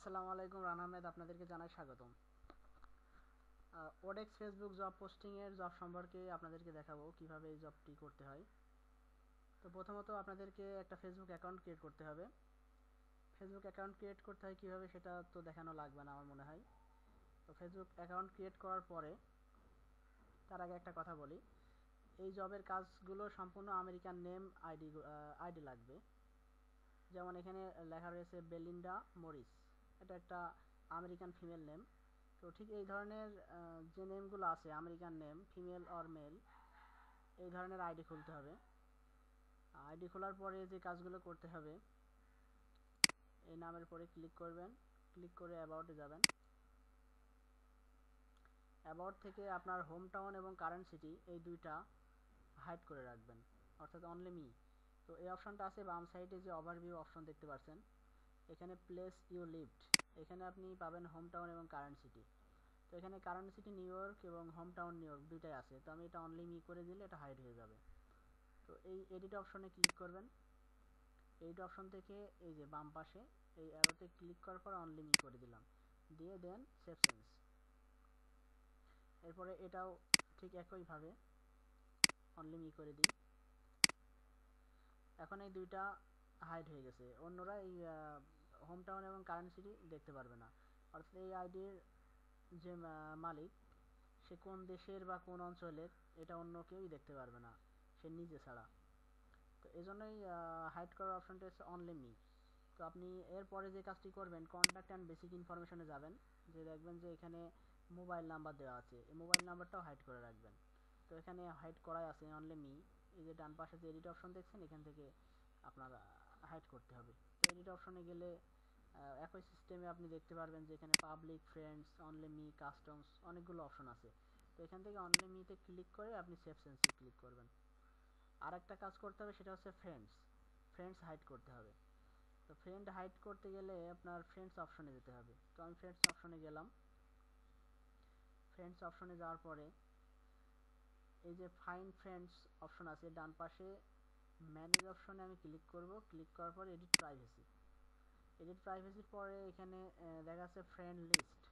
আসসালামু আলাইকুম, রান আহমেদ আপনাদেরকে জানাই স্বাগতম। ওডেক্স ফেসবুক জব পোস্টিংয়ের জব সম্পর্কে আপনাদেরকে দেখাবো কিভাবে এই জবটি করতে হয়। তো প্রথমত আপনাদেরকে একটা ফেসবুক অ্যাকাউন্ট ক্রিয়েট করতে হবে। ফেসবুক অ্যাকাউন্ট ক্রিয়েট করতে হয় কীভাবে সেটা তো দেখানো লাগবে না আমার মনে হয়। তো ফেসবুক অ্যাকাউন্ট ক্রিয়েট করার পরে তার আগে একটা কথা বলি, এই জবের কাজগুলো সম্পূর্ণ আমেরিকান নেম আইডি লাগবে। যেমন এখানে লেখা রয়েছে বেলিন্ডা মরিস, এটা একটা আমেরিকান ফিমেল নেম। তো ঠিক এই ধরনের যে নেমগুলো আছে American name, female or male, এই ধরনের আইডি খুলতে হবে। আইডি খোলার পরে যে কাজগুলো করতে হবে, এই নামের পরে ক্লিক করবেন, ক্লিক করে অ্যাবাউটে যাবেন। অ্যাবাউট থেকে আপনার হোম টাউন এবং কারেন্ট সিটি এই দুইটা হাইড করে রাখবেন, অর্থাৎ অনলি মি। তো এই অপশনটা আছে বাম সাইডে, যে ওভারভিউ অপশন দেখতে পাচ্ছেন, এখানে প্লেস ইউ লিভড, এখানে আপনি পাবেন হোম টাউন এবং কারেন্ট সিটি। তো এখানে কারেন্ট সিটি নিউ ইয়র্ক এবং হোম টাউন নিউ ইয়র্ক দুইটাই আছে, তো আমি এটা অনলি মি করে দিলে এটা হাইড হয়ে যাবে। তো এই এডিট অপশনে ক্লিক করবেন। এডিট অপশন থেকে এই যে বাম পাশে এই অ্যারোতে ক্লিক করার পর অনলি মি করে দিলাম, দিয়ে দেন সেভ চেঞ্জ। এরপরে এটাও ঠিক একইভাবে অনলি মি করে দিই। এখন এই দুইটা হাইড হয়ে গেছে, অন্যরা এই হোম টাউন এবং কারেন্ট সিটি দেখতে পারবে না। অর্থাৎ এই আইডির যে মালিক, সে কোন দেশের বা কোন অঞ্চলের এটা অন্য কেউই দেখতে পারবে না, সে নিজে ছাড়া। তো এই জন্যই হাইড করার অপশনটা হচ্ছে অনলি মি। তো আপনি এরপরে যে কাজটি করবেন, কন্ট্যাক্ট অ্যান্ড বেসিক ইনফরমেশনে যাবেন, যে দেখবেন যে এখানে মোবাইল নাম্বার দেওয়া আছে, এই মোবাইল নাম্বারটাও হাইড করে রাখবেন। তো এখানে হাইড করাই আছে অনলি মি। এই যে ডান পাশে যে এডিট অপশন দেখছেন, এখান থেকে আপনার হাইড করতে হবে। তো এডিট অপশনে গেলে একই সিস্টেমে আপনি দেখতে পারবেন যে এখানে public, friends, only me, customs অনেকগুলো অপশন আছে। তো এখান থেকে অনলি মিতে ক্লিক করে আপনি সেভ চেঞ্জে ক্লিক করবেন। আর একটা কাজ করতে হবে, সেটা হচ্ছে ফ্রেন্ডস হাইড করতে হবে। তো ফ্রেন্ড হাইড করতে গেলে আপনার ফ্রেন্ডস অপশনে যেতে হবে। তো আমি ফ্রেন্ডস অপশনে গেলাম। ফ্রেন্ডস অপশনে যাওয়ার পরে এই যে ফাইন্ড ফ্রেন্ডস অপশন আছে ডান পাশে, ম্যানেজ অপশনে আমি ক্লিক করব। ক্লিক করার পরে এডিট প্রাইভেসির পরে এখানে দেখা যাচ্ছে ফ্রেন্ড লিস্ট,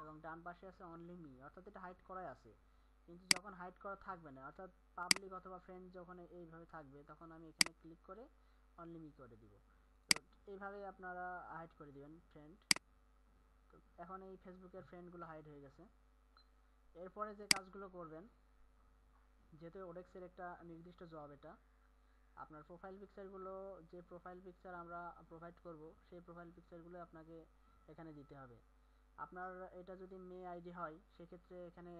এবং ডান পাশে আছে অনলি মি, অর্থাৎ এটা হাইড করাই আছে। কিন্তু যখন হাইড করা থাকবে না, অর্থাৎ পাবলিক অথবা ফ্রেন্ড যখন এইভাবে থাকবে, তখন আমি এখানে ক্লিক করে অনলি মি করে দিব। তো এইভাবে আপনারা হাইড করে দিবেন ফ্রেন্ড। তো এখন এই ফেসবুকের ফ্রেন্ডগুলো হাইড হয়ে গেছে। এরপরে যে কাজগুলো করবেন, যেহেতু ওডেক্সের একটা নির্দিষ্ট জব এটা, আপনার প্রোফাইল পিকচারগুলো, যে প্রোফাইল পিকচার আমরা প্রোভাইড করব, সেই প্রোফাইল পিকচারগুলো আপনাকে এখানে দিতে হবে। আপনার এটা যদি মেয়ে আইডি হয়, সেক্ষেত্রে এখানে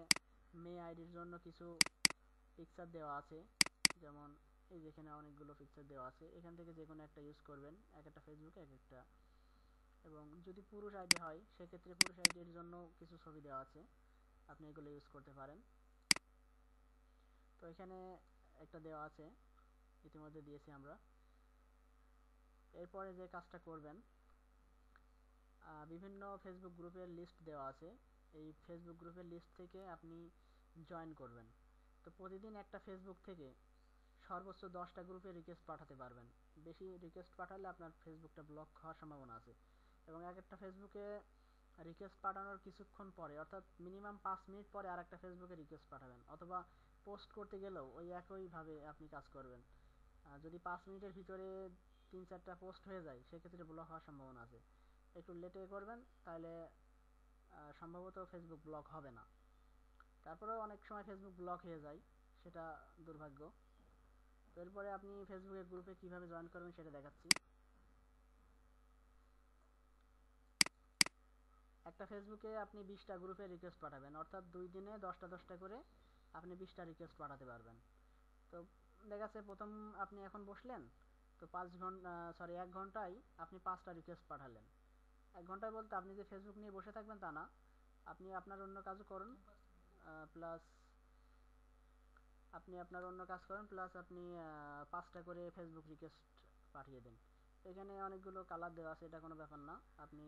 মেয়ে আইডির জন্য কিছু পিকচার দেওয়া আছে, যেমন এই যেখানে অনেকগুলো পিকচার দেওয়া আছে, এখান থেকে যে কোনো একটা ইউজ করবেন, এক একটা ফেসবুকে এক একটা। এবং যদি পুরুষ আইডি হয়, সেক্ষেত্রে পুরুষ আইডির জন্য কিছু ছবি দেওয়া আছে, আপনি এগুলো ইউজ করতে পারেন। তো এখানে একটা দেওয়া আছে, ইতিমধ্যে দিয়েছি আমরা। এরপরে যে কাজটা করবেন, বিভিন্ন ফেসবুক গ্রুপের লিস্ট দেওয়া আছে, এই ফেসবুক গ্রুপের লিস্ট থেকে আপনি জয়েন করবেন। তো প্রতিদিন একটা ফেসবুক থেকে সর্বোচ্চ 10টা গ্রুপে রিকোয়েস্ট পাঠাতে পারবেন। বেশি রিকোয়েস্ট পাঠালে আপনার ফেসবুকটা ব্লক হওয়ার সম্ভাবনা আছে। এবং এক একটা ফেসবুকে রিকোয়েস্ট পাঠানোর কিছুক্ষণ পরে, অর্থাৎ মিনিমাম 5 মিনিট পরে আর একটা ফেসবুকে রিকোয়েস্ট পাঠাবেন, অথবা পোস্ট করতে গেলেও ওই একইভাবে আপনি কাজ করবেন। যদি 5 মিনিটের ভিতরে 3-4টা পোস্ট হয়ে যায়, সেক্ষেত্রে ব্লক হওয়ার সম্ভাবনা আছে। একটু লেটে করবেন, তাহলে সম্ভবত ফেসবুক ব্লক হবে না। তারপরেও অনেক সময় ফেসবুক ব্লক হয়ে যায়, সেটা দুর্ভাগ্য। তো এরপরে আপনি ফেসবুকের গ্রুপে কিভাবে জয়েন করবেন সেটা দেখাচ্ছি। একটা ফেসবুকে আপনি 20টা গ্রুপে রিকোয়েস্ট পাঠাবেন, অর্থাৎ 2 দিনে 10টা করে আপনি 20টা রিকোয়েস্ট পাঠাতে পারবেন। তো দেখা যাচ্ছে প্রথম আপনি এখন বসলেন, তো 1 ঘন্টায় আপনি 5টা রিকোয়েস্ট পাঠালেন। 1 ঘন্টায় বলতে আপনি যে ফেসবুক নিয়ে বসে থাকবেন তা না, আপনি আপনার অন্য কাজও করুন, প্লাস আপনি 5টা করে ফেসবুক রিকোয়েস্ট পাঠিয়ে দিন। এখানে অনেকগুলো কালার দেওয়া আছে, এটা কোনো ব্যাপার না। আপনি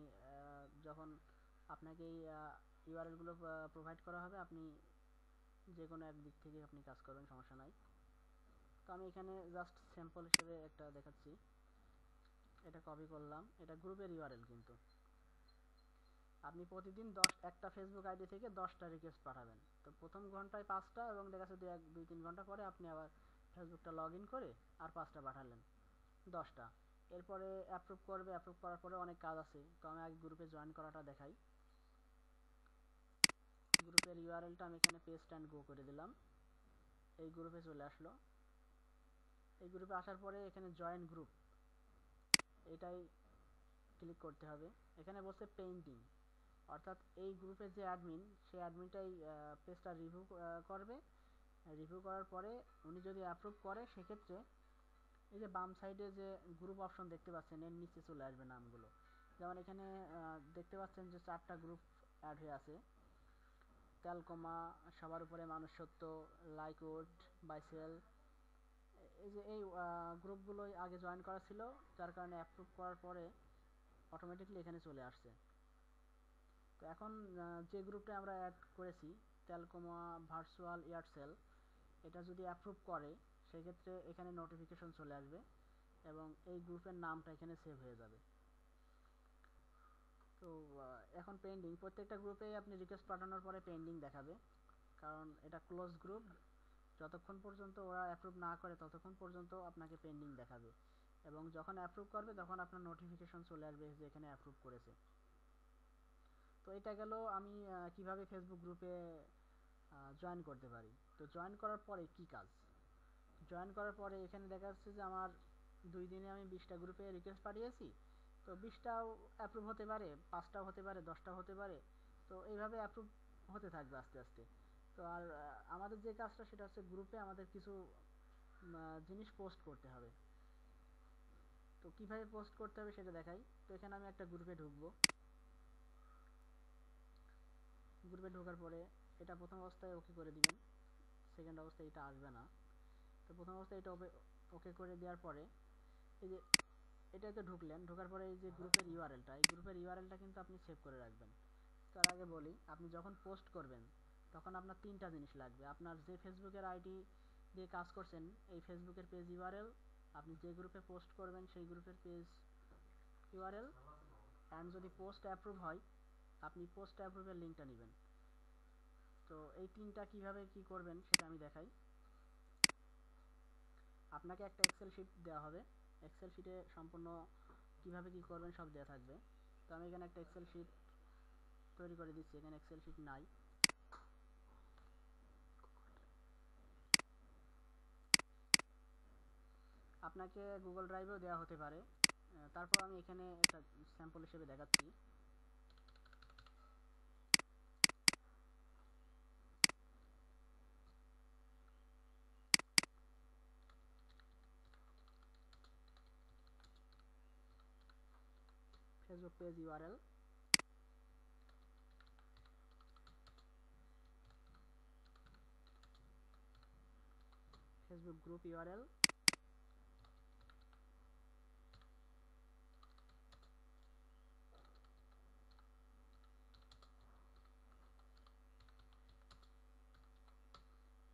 যখন আপনাকে এই ইউআরএলগুলো প্রোভাইড করা হবে, আপনি যে কোনো এক দিক থেকে আপনি কাজ করবেন, সমস্যা নাই। তো আমি এখানে জাস্ট স্যাম্পল হিসেবে একটা দেখাচ্ছি, এটা কপি করলাম, এটা গ্রুপের ইউআরএল কিন্তু। আপনি প্রতিদিন একটা ফেসবুক আইডি থেকে 10টা রিকোয়েস্ট পাঠাবেন। তো প্রথম ঘন্টায় 5টা এবং দেখা যাচ্ছে 2-3 ঘন্টা পরে আপনি আবার ফেসবুকটা লগ ইন করে আর 5টা পাঠালেন, 10টা। এরপরে অ্যাপ্রুভ করবে, অ্যাপ্রুভ করার পরে অনেক কাজ আছে। তো আমি আগে গ্রুপে জয়েন করাটা দেখাই। গ্রুপের ইউআরএলটা আমি এখানে পেস্ট অ্যান্ড গো করে দিলাম। এই গ্রুপে চলে আসলো। এই গ্রুপে আসার পরে এখানে জয়েন গ্রুপ, এটাই ক্লিক করতে হবে। এখানে বলছে পেইন্টিং, অর্থাৎ এই গ্রুপের যে অ্যাডমিন, সেই অ্যাডমিনটাই পেজটা রিভিউ করবে। রিভিউ করার পরে উনি যদি অ্যাপ্রুভ করে, সেক্ষেত্রে এই যে বাম সাইডে যে গ্রুপ অপশন দেখতে পাচ্ছেন, এর নিচে চলে আসবে নামগুলো। যেমন এখানে দেখতে পাচ্ছেন যে 4টা গ্রুপ অ্যাড হয়ে আছে। তেলকমা, সবার উপরে মানুষত্ব, লাইকউড, বাইসেল। এই যে এই গ্রুপগুলোই আগে জয়েন করা ছিল, যার কারণে অ্যাপ্রুভ করার পরে অটোমেটিকলি এখানে চলে আসছে। তো এখন যে গ্রুপটা আমরা অ্যাড করেছি, তেলকমা ভার্চুয়াল এয়ারসেল, এটা যদি অ্যাপ্রুভ করে, সেক্ষেত্রে এখানে নোটিফিকেশন চলে আসবে এবং এই গ্রুপের নামটা এখানে সেভ হয়ে যাবে। তো এখন পেন্ডিং, প্রত্যেকটা গ্রুপে আপনি রিকোয়েস্ট পাঠানোর পরে পেন্ডিং দেখাবে, কারণ এটা ক্লোজ গ্রুপ। যতক্ষণ পর্যন্ত ওরা অ্যাপ্রুভ না করে, ততক্ষণ পর্যন্ত আপনাকে পেন্ডিং দেখাবে এবং যখন অ্যাপ্রুভ করবে তখন আপনার নোটিফিকেশন চলে আসবে যে এখানে অ্যাপ্রুভ করেছে। তো এটা গেল আমি কিভাবে ফেসবুক গ্রুপে জয়েন করতে পারি। তো জয়েন করার পরে কি কাজ? জয়েন করার পরে এখানে দেখা যাচ্ছে যে আমার 2 দিনে আমি 20টা গ্রুপে রিকোয়েস্ট পাঠিয়েছি। তো 20টাও অ্যাপ্রুভ হতে পারে, 5টাও হতে পারে, 10টাও হতে পারে। তো এইভাবে অ্যাপ্রুভ হতে থাকবে আস্তে আস্তে। তো আর আমাদের যে কাজটা, সেটা হচ্ছে গ্রুপে আমাদের কিছু জিনিস পোস্ট করতে হবে। তো কিভাবে পোস্ট করতে হবে সেটা দেখাই। তো এখানে আমি একটা গ্রুপে ঢুকবো। গ্রুপে ঢোকার পরে এটা প্রথম অবস্থায় ওকে করে দিবেন, সেকেন্ড অবস্থায় এটা আসবে না। তো প্রথম অবস্থায় এটা ওকে করে দেওয়ার পরে এই যে এটাতে ঢুকলেন, ঢোকার পরে এই যে গ্রুপের ইউআরএলটা, এই গ্রুপের ইউআরএলটা কিন্তু আপনি সেভ করে রাখবেন। তার আগে বলি, আপনি যখন পোস্ট করবেন তখন আপনার 3টা জিনিস লাগবে। আপনার যে ফেসবুকের আইডি দিয়ে কাজ করছেন, এই ফেসবুকের পেজ ইউআরএল, আপনি যে গ্রুপে পোস্ট করবেন সেই গ্রুপের পেজ ইউআরএল, অ্যান্ড যদি পোস্ট অ্যাপ্রুভ হয়, আপনি পোস্ট অ্যাপ্রুভের লিঙ্কটা নেবেন। তো এই 3টা কিভাবে কি করবেন সেটা আমি দেখাই। আপনাকে একটা এক্সেল শিট দেওয়া হবে। এক্সেল শিটে সম্পূর্ণ কিভাবে কি করবেন সব দেওয়া থাকবে। তো আমি এখানে একটা এক্সেল শিট তৈরি করে দিচ্ছি। এখানে এক্সেল শিট নাই। আপনাকে গুগল ড্রাইভেও দেওয়া হতে পারে, তারপর আমি এখানে একটা স্যাম্পল হিসেবে দেখাচ্ছি। Facebook page URL, Facebook group URL,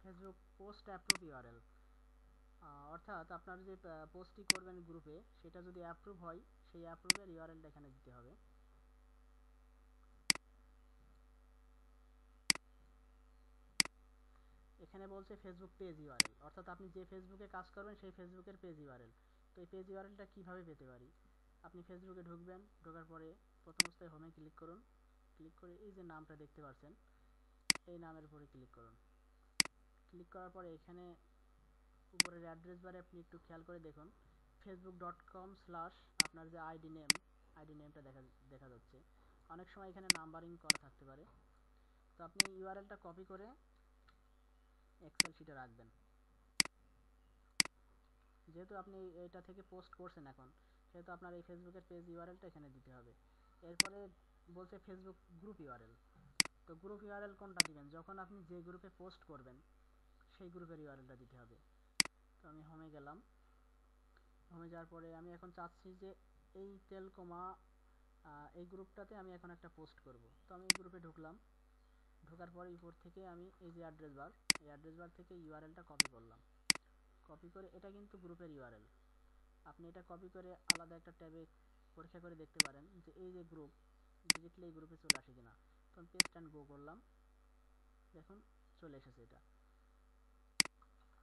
Facebook post approve URL. অর্থাৎ আপনার যে পোস্টটি করবেন গ্রুপে, সেটা যদি অ্যাপ্রুভ হয়, সেই অ্যাপ্রুভের ইউআরএলটা এখানে দিতে হবে। এখানে বলছে ফেসবুক পেজ ইউআরএল, অর্থাৎ আপনি যে ফেসবুকে কাজ করবেন সেই ফেসবুকের পেজ ইউআরএল। তো এই পেজ ইউআরএলটা কীভাবে পেতে পারি? আপনি ফেসবুকে ঢুকবেন, ঢোকার পরে প্রথম অবস্থায় হোমে ক্লিক করুন। ক্লিক করে এই যে নামটা দেখতে পাচ্ছেন, এই নামের উপরে ক্লিক করুন। ক্লিক করার পরে এখানে উপরের অ্যাড্রেস বারে আপনি একটু খেয়াল করে দেখুন, facebook.com/ আপনার যে আইডি নেমটা দেখা যাচ্ছে। অনেক সময় এখানে নাম্বারিং করা থাকতে পারে। তো আপনি ইউআরএলটা কপি করে এক্সেল শিটে রাখবেন। যেহেতু আপনি এটা থেকে পোস্ট করছেন এখন, সেহেতু আপনার এই ফেসবুকের পেজ ইউআরএলটা এখানে দিতে হবে। এরপরে বলছে ফেসবুক গ্রুপ ইউআরএল। তো গ্রুপ ইউআরএল কোনটা দিবেন? যখন আপনি যে গ্রুপে পোস্ট করবেন সেই গ্রুপের ইউআরএলটা দিতে হবে। তো আমি হোমে গেলাম। হোমে যাওয়ার পরে আমি এখন চাচ্ছি যে এই তেলকমা এই গ্রুপটাতে আমি এখন একটা পোস্ট করব। তো আমি এই গ্রুপে ঢুকলাম। ঢোকার পরে উপর থেকে আমি এই যে অ্যাড্রেস বার, এই অ্যাড্রেস বার থেকে ইউআরএলটা কপি করলাম। কপি করে, এটা কিন্তু গ্রুপের ইউআরএল, আপনি এটা কপি করে আলাদা একটা ট্যাবে পরীক্ষা করে দেখতে পারেন যে এই যে গ্রুপ, ডিরেক্টলি এই গ্রুপে চলে আসে কিনা। তো আমি পেস্ট অ্যান্ড গো করলাম, দেখুন চলে এসেছে এটা।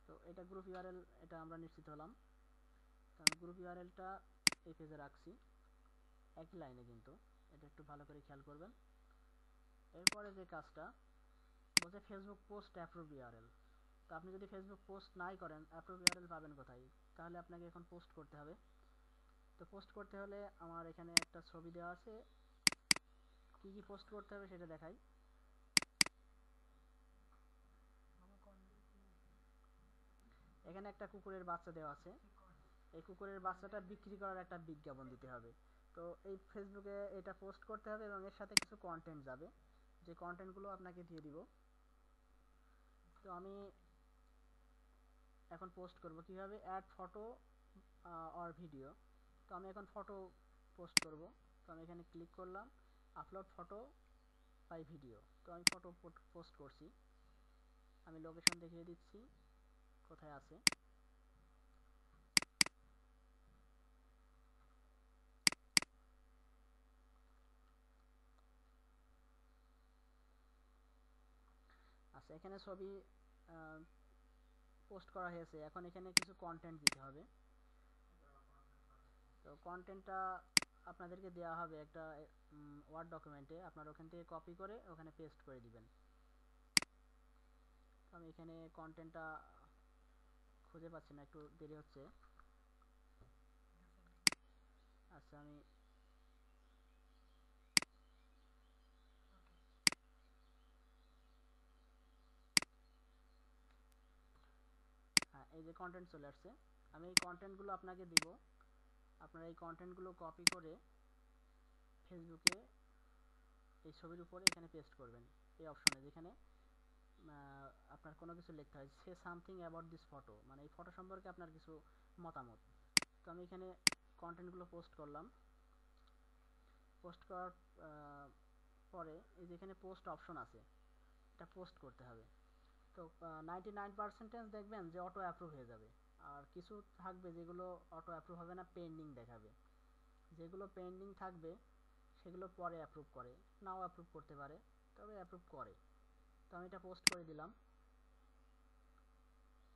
তো এটা গ্রুপ ইউআরএল, এটা আমরা নিশ্চিত হলাম। তো আমি গ্রুপ ইউআরএলটা এই পেজে রাখছি একই লাইনে, কিন্তু এটা একটু ভালো করে খেয়াল করবেন। এরপরে যে কাজটা বলছে ফেসবুক পোস্ট অ্যাপ্রুভ ইউআরএল। তো আপনি যদি ফেসবুক পোস্ট নাই করেন, অ্যাপ্রুভ ইউআরএল পাবেন কোথায়? তাহলে আপনাকে এখন পোস্ট করতে হবে। তো পোস্ট করতে হলে আমার এখানে একটা ছবি দেওয়া আছে, কি কি পোস্ট করতে হবে সেটা দেখাই। এখানে একটা কুকুরের বাচ্চা দেওয়া আছে, এই কুকুরের বাচ্চাটা বিক্রি করার একটা বিজ্ঞাপন দিতে হবে। তো এই ফেসবুকে এটা পোস্ট করতে হবে এবং এর সাথে কিছু কন্টেন্ট যাবে, যে কন্টেন্টগুলো আপনাকে দিয়ে দিব। তো আমি এখন পোস্ট করব কিভাবে, অ্যাড ফটো অর ভিডিও। তো আমি এখন ফটো পোস্ট করব। তো আমি এখানে ক্লিক করলাম, আপলোড ফটো বাই ভিডিও। তো আমি ফটো পোস্ট করছি, আমি লোকেশন দেখিয়ে দিচ্ছি কোথায় আছে। আচ্ছা, এখানে ছবি পোস্ট করা হয়েছে, এখন এখানে কিছু কন্টেন্ট দিতে হবে। তো কন্টেন্টটা আপনাদেরকে দেওয়া হবে একটা ওয়ার্ড ডকুমেন্টে, আপনারা ওখান থেকে কপি করে ওখানে পেস্ট করে দিবেন। তো আমি এখানে কন্টেন্টটা খুঁজে পাচ্ছি না, একটু দেরি হচ্ছে। আচ্ছা, আমি হ্যাঁ, এই যে কন্টেন্ট চলে আসছে, আমি এই কন্টেন্টগুলো আপনাকে দিব। আপনারা এই কন্টেন্টগুলো কপি করে ফেসবুকে এই ছবির উপরে এখানে পেস্ট করবেন, এই অপশনে যেখানে আপনার কোনো কিছু লিখতে হয়, say something about this photo, মানে এই ফটো সম্পর্কে আপনার কিছু মতামত। তো আমি এখানে কন্টেন্টগুলো পোস্ট করলাম। পোস্ট করার পরে এই যে এখানে পোস্ট অপশন আছে, এটা পোস্ট করতে হবে। তো 99% দেখবেন যে অটো অ্যাপ্রুভ হয়ে যাবে, আর কিছু থাকবে যেগুলো অটো অ্যাপ্রুভ হবে না, পেন্ডিং দেখাবে। যেগুলো পেন্ডিং থাকবে সেগুলো পরে অ্যাপ্রুভ করে, নাও অ্যাপ্রুভ করতে পারে, তবে অ্যাপ্রুভ করে। তো আমি এটা পোস্ট করে দিলাম।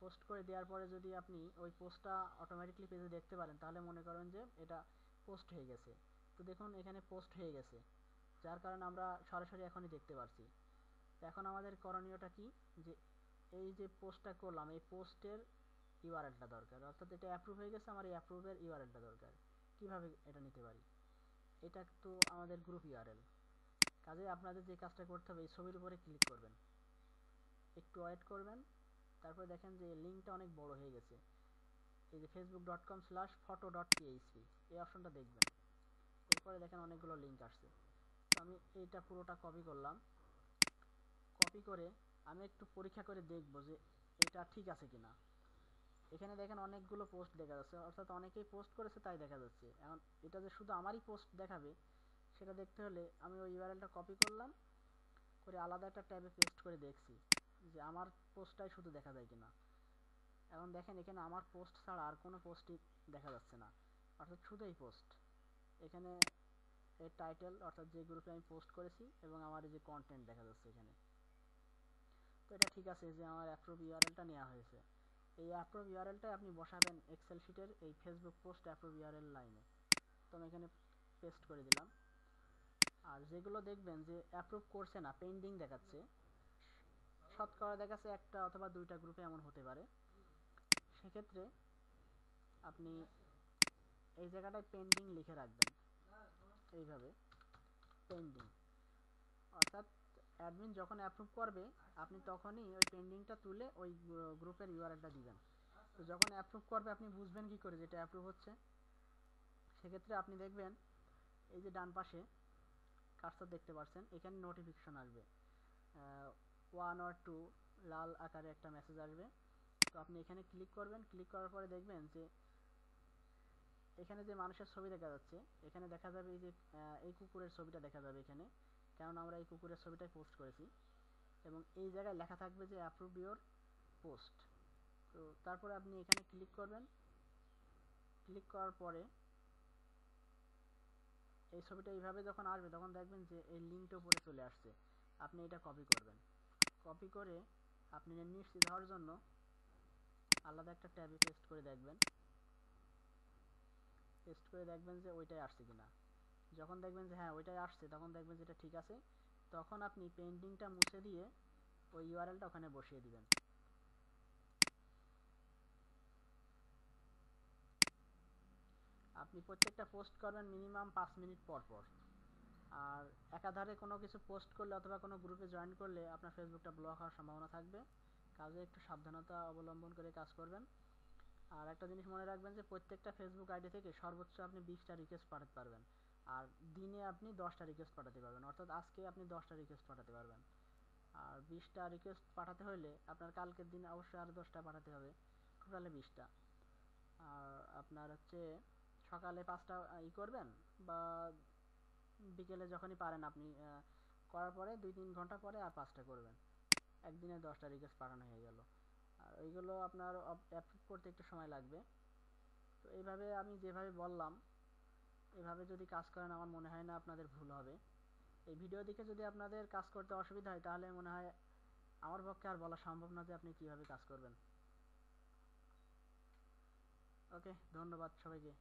পোস্ট করে দেওয়ার পরে যদি আপনি ওই পোস্টটা অটোমেটিকলি পেজে দেখতে পারেন, তাহলে মনে করেন যে এটা পোস্ট হয়ে গেছে। তো দেখুন এখানে পোস্ট হয়ে গেছে, যার কারণে আমরা সরাসরি এখনই দেখতে পারছি। তো এখন আমাদের করণীয়টা কি, যে এই যে পোস্টটা করলাম, এই পোস্টের ইউআরএলটা দরকার, অর্থাৎ এটা অ্যাপ্রুভ হয়ে গেছে, আমার এই অ্যাপ্রুভের ইউআরএলটা দরকার। কিভাবে এটা নিতে পারি? এটা তো আমাদের গ্রুপ ইউআরএল, কাজে আপনাদের যে কাজটা করতে হবে, এই ছবির উপরে ক্লিক করবেন, একটু ওয়েট করবেন, তারপরে দেখেন যে লিঙ্কটা অনেক বড় হয়ে গেছে, এই যে facebook.com/photo.php, এই অপশনটা দেখবেন। এরপরে দেখেন অনেকগুলো লিঙ্ক আসছে। তো আমি এইটা পুরোটা কপি করলাম, কপি করে আমি একটু পরীক্ষা করে দেখব যে এটা ঠিক আছে কিনা। এখানে দেখেন অনেকগুলো পোস্ট দেখা যাচ্ছে, অর্থাৎ অনেকেই পোস্ট করেছে তাই দেখা যাচ্ছে। এখন এটা যে শুধু আমারই পোস্ট দেখাবে সেটা দেখতে হলে আমি ওই ইউআরএলটা কপি করলাম, করে আলাদা একটা ট্যাবে পেস্ট করে দেখছি যে আমার পোস্টটাই শুধু দেখা যায় কিনা। এখন দেখেন এখানে আমার পোস্ট ছাড়া আর কোনো পোস্টই দেখা যাচ্ছে না, অর্থাৎ শুধু এই পোস্ট। এখানে এর টাইটেল, অর্থাৎ যে গ্রুপে আমি পোস্ট করেছি, এবং আমার এই যে কন্টেন্ট দেখা যাচ্ছে এখানে। তো এটা ঠিক আছে যে আমার অ্যাপ্রুভ ইউআরএলটা নেওয়া হয়েছে। এই অ্যাপ্রুভ ইউআরএলটাই আপনি বসাবেন এক্সেল শিটের এই ফেসবুক পোস্ট অ্যাপ্রুভ ইউআরএল লাইনে। তো আমি এখানে পেস্ট করে দিলাম। আর যেগুলো দেখবেন যে অ্যাপ্রুভ করছে না, পেন্ডিং দেখাচ্ছে, শতকরা দেখাচ্ছে একটা অথবা দুইটা গ্রুপে এমন হতে পারে, সেক্ষেত্রে আপনি এই জায়গাটায় পেন্ডিং লিখে রাখবেন, এইভাবে পেন্ডিং, অর্থাৎ অ্যাডমিন যখন অ্যাপ্রুভ করবে আপনি তখনই ওই পেন্ডিংটা তুলে ওই গ্রুপের ইউআরএলটা দিবেন। তো যখন অ্যাপ্রুভ করবে আপনি বুঝবেন কি করে যেটা অ্যাপ্রুভ হচ্ছে? সেক্ষেত্রে আপনি দেখবেন এই যে ডান পাশে কার্সর দেখতে পাচ্ছেন, এখানে নোটিফিকেশন আসবে 1 or 2 লাল আকারে একটা মেসেজ আসবে। তো আপনি এখানে ক্লিক করবেন, ক্লিক করার পরে দেখবেন যে এখানে যে মানুষের ছবি দেখা যাচ্ছে, এখানে দেখা যাবে এই যে এই কুকুরের ছবিটা দেখা যাবে এখানে, কারণ আমরা এই কুকুরের ছবিটাই পোস্ট করেছি। এবং এই জায়গায় লেখা থাকবে যে অ্যাপ্রুভ ইউর পোস্ট। তো তারপরে আপনি এখানে ক্লিক করবেন, ক্লিক করার পরে এই ছবিটা এইভাবে যখন আসবে তখন দেখবেন যে এই লিঙ্কটা উপরে চলে আসছে। আপনি এটা কপি করবেন, কপি করে আপনি নিশ্চিত হওয়ার জন্য আলাদা একটা ট্যাবে পেস্ট করে দেখবেন, পেস্ট করে দেখবেন যে ওইটাই আসছে কিনা। যখন দেখবেন যে হ্যাঁ ওইটাই আসছে তখন দেখবেন যে এটা ঠিক আছে, তখন আপনি পেন্ডিংটা মুছে দিয়ে ওই ইউআরএলটা ওখানে বসিয়ে দিবেন। আপনি প্রত্যেকটা পোস্ট করবেন মিনিমাম 5 মিনিট পর পর। আর একাধারে কোনো কিছু পোস্ট করলে অথবা কোনো গ্রুপে জয়েন করলে আপনার ফেসবুকটা ব্লক হওয়ার সম্ভাবনা থাকবে, কাজে একটু সাবধানতা অবলম্বন করে কাজ করবেন। আর একটা জিনিস মনে রাখবেন যে প্রত্যেকটা ফেসবুক আইডি থেকে সর্বোচ্চ আপনি 20টা রিকোয়েস্ট পাঠাতে পারবেন, আর দিনে আপনি 10টা রিকোয়েস্ট পাঠাতে পারবেন, অর্থাৎ আজকে আপনি 10টা রিকোয়েস্ট পাঠাতে পারবেন। আর 20টা রিকোয়েস্ট পাঠাতে হলে আপনার কালকের দিন অবশ্যই আরও 10টা পাঠাতে হবে, টোটালে 20টা। আর আপনার হচ্ছে সকালে 5টা করবেন, বা বিকেলে যখনই পারেন আপনি করার পরে 2-3 ঘন্টা পরে আর 5টা করবেন, একদিনে 10টা রিকোয়েস্ট পাঠানো হয়ে গেল। আর ওইগুলো আপনার অ্যাপ্রুভ করতে একটু সময় লাগবে। তো এইভাবে আমি যেভাবে বললাম এভাবে যদি কাজ করেন আমার মনে হয় না আপনাদের ভুল হবে। এই ভিডিও দেখে যদি আপনাদের কাজ করতে অসুবিধা হয় তাহলে মনে হয় আমার পক্ষে আর বলা সম্ভব না যে আপনি কিভাবে কাজ করবেন। ওকে, ধন্যবাদ সবাইকে।